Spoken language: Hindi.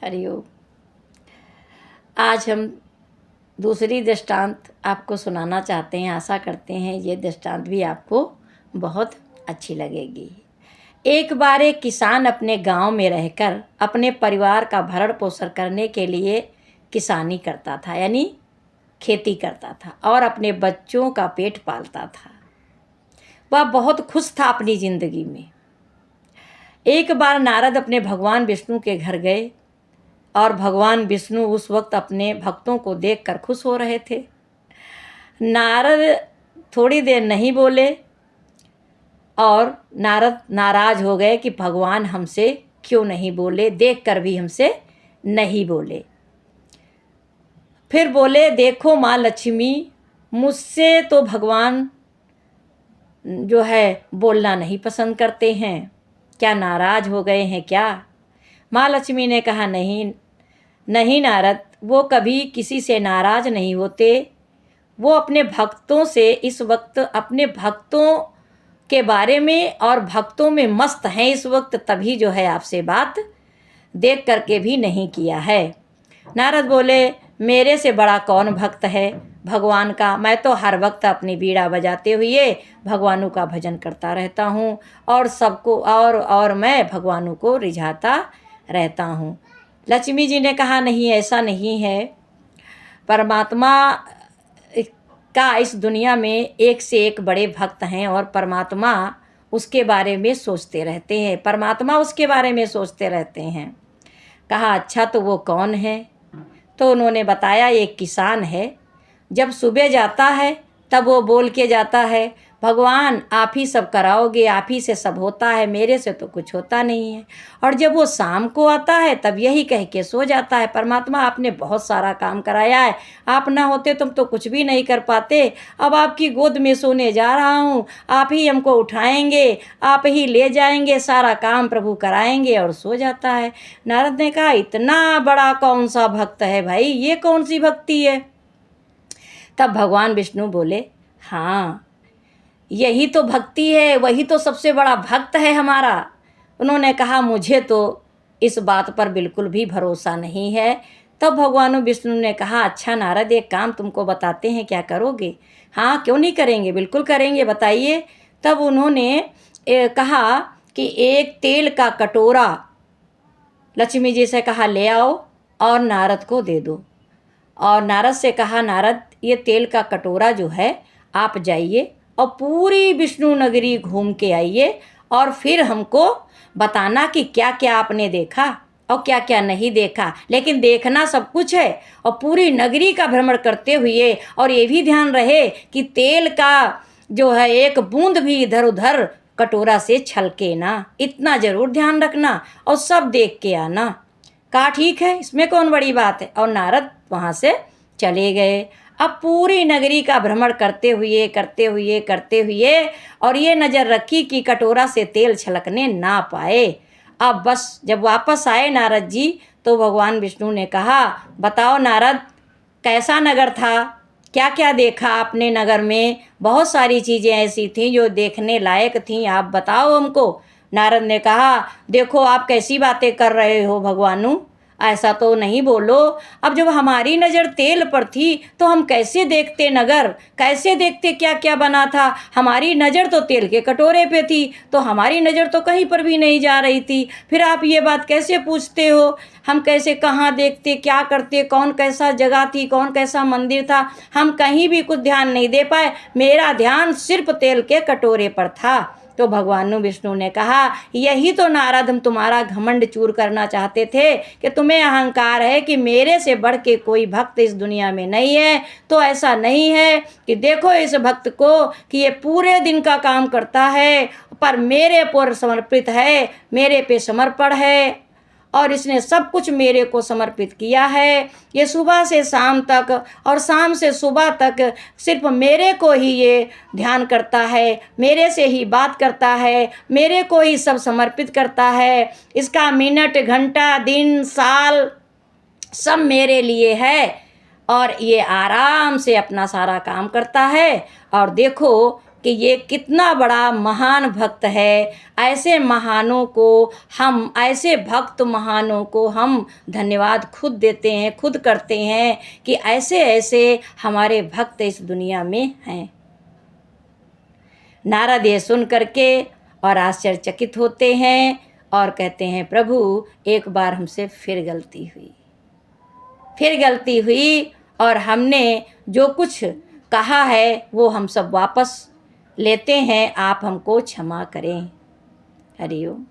हरिओम। आज हम दूसरी दृष्टांत आपको सुनाना चाहते हैं। आशा करते हैं ये दृष्टांत भी आपको बहुत अच्छी लगेगी। एक बार एक किसान अपने गांव में रहकर अपने परिवार का भरण पोषण करने के लिए किसानी करता था, यानी खेती करता था और अपने बच्चों का पेट पालता था। वह बहुत खुश था अपनी ज़िंदगी में। एक बार नारद अपने भगवान विष्णु के घर गए और भगवान विष्णु उस वक्त अपने भक्तों को देखकर खुश हो रहे थे। नारद थोड़ी देर नहीं बोले और नारद नाराज हो गए कि भगवान हमसे क्यों नहीं बोले, देखकर भी हमसे नहीं बोले। फिर बोले, देखो माँ लक्ष्मी, मुझसे तो भगवान जो है बोलना नहीं पसंद करते हैं, क्या नाराज हो गए हैं क्या? माँ लक्ष्मी ने कहा, नहीं नहीं नारद, वो कभी किसी से नाराज नहीं होते। वो अपने भक्तों से इस वक्त अपने भक्तों के बारे में और भक्तों में मस्त हैं इस वक्त, तभी जो है आपसे बात देख करके भी नहीं किया है। नारद बोले, मेरे से बड़ा कौन भक्त है भगवान का? मैं तो हर वक्त अपनी बीड़ा बजाते हुए भगवानों का भजन करता रहता हूँ और सबको और मैं भगवानों को रिझाता रहता हूँ। लक्ष्मी जी ने कहा, नहीं ऐसा नहीं है। परमात्मा का इस दुनिया में एक से एक बड़े भक्त हैं और परमात्मा उसके बारे में सोचते रहते हैं, परमात्मा उसके बारे में सोचते रहते हैं। कहा, अच्छा तो वो कौन है? तो उन्होंने बताया, एक किसान है। जब सुबह जाता है तब वो बोल के जाता है, भगवान आप ही सब कराओगे, आप ही से सब होता है, मेरे से तो कुछ होता नहीं है। और जब वो शाम को आता है तब यही कह के सो जाता है, परमात्मा आपने बहुत सारा काम कराया है, आप ना होते तुम तो कुछ भी नहीं कर पाते। अब आपकी गोद में सोने जा रहा हूँ, आप ही हमको उठाएंगे, आप ही ले जाएंगे, सारा काम प्रभु कराएंगे, और सो जाता है। नारद ने कहा, इतना बड़ा कौन सा भक्त है भाई, ये कौन सी भक्ति है? तब भगवान विष्णु बोले, हाँ यही तो भक्ति है, वही तो सबसे बड़ा भक्त है हमारा। उन्होंने कहा, मुझे तो इस बात पर बिल्कुल भी भरोसा नहीं है। तब भगवान विष्णु ने कहा, अच्छा नारद, एक काम तुमको बताते हैं, क्या करोगे? हाँ क्यों नहीं करेंगे, बिल्कुल करेंगे, बताइए। तब उन्होंने कहा कि एक तेल का कटोरा लक्ष्मी जी से कहा ले आओ और नारद को दे दो। और नारद से कहा, नारद ये तेल का कटोरा जो है आप जाइए और पूरी विष्णु नगरी घूम के आइए और फिर हमको बताना कि क्या क्या आपने देखा और क्या क्या नहीं देखा। लेकिन देखना सब कुछ है और पूरी नगरी का भ्रमण करते हुए, और ये भी ध्यान रहे कि तेल का जो है एक बूंद भी इधर उधर कटोरा से छलके ना, इतना ज़रूर ध्यान रखना और सब देख के आना। कहा ठीक है, इसमें कौन बड़ी बात है। और नारद वहाँ से चले गए। अब पूरी नगरी का भ्रमण करते हुए और ये नज़र रखी कि कटोरा से तेल छलकने ना पाए। अब बस जब वापस आए नारद जी तो भगवान विष्णु ने कहा, बताओ नारद, कैसा नगर था, क्या क्या देखा आपने नगर में? बहुत सारी चीज़ें ऐसी थीं जो देखने लायक थीं, आप बताओ हमको। नारद ने कहा, देखो आप कैसी बातें कर रहे हो भगवानू, ऐसा तो नहीं बोलो। अब जब हमारी नज़र तेल पर थी तो हम कैसे देखते नगर, कैसे देखते क्या क्या बना था? हमारी नज़र तो तेल के कटोरे पे थी, तो हमारी नज़र तो कहीं पर भी नहीं जा रही थी। फिर आप ये बात कैसे पूछते हो? हम कैसे कहाँ देखते, क्या करते, कौन कैसा जगह थी, कौन कैसा मंदिर था, हम कहीं भी कुछ ध्यान नहीं दे पाए। मेरा ध्यान सिर्फ तेल के कटोरे पर था। तो भगवान विष्णु ने कहा, यही तो नारद हम तुम्हारा घमंड चूर करना चाहते थे कि तुम्हें अहंकार है कि मेरे से बढ़ के कोई भक्त इस दुनिया में नहीं है। तो ऐसा नहीं है कि देखो इस भक्त को कि ये पूरे दिन का काम करता है पर मेरे पर समर्पित है, मेरे पे समर्पण है और इसने सब कुछ मेरे को समर्पित किया है। ये सुबह से शाम तक और शाम से सुबह तक सिर्फ मेरे को ही ये ध्यान करता है, मेरे से ही बात करता है, मेरे को ही सब समर्पित करता है। इसका मिनट घंटा दिन साल सब मेरे लिए है और ये आराम से अपना सारा काम करता है। और देखो कि ये कितना बड़ा महान भक्त है। ऐसे महानों को हम, ऐसे भक्त महानों को हम धन्यवाद खुद देते हैं, खुद करते हैं कि ऐसे ऐसे हमारे भक्त इस दुनिया में हैं। नारद ये सुन करके और आश्चर्यचकित होते हैं और कहते हैं, प्रभु एक बार हमसे फिर गलती हुई और हमने जो कुछ कहा है वो हम सब वापस लेते हैं, आप हमको क्षमा करें। हरि ओम।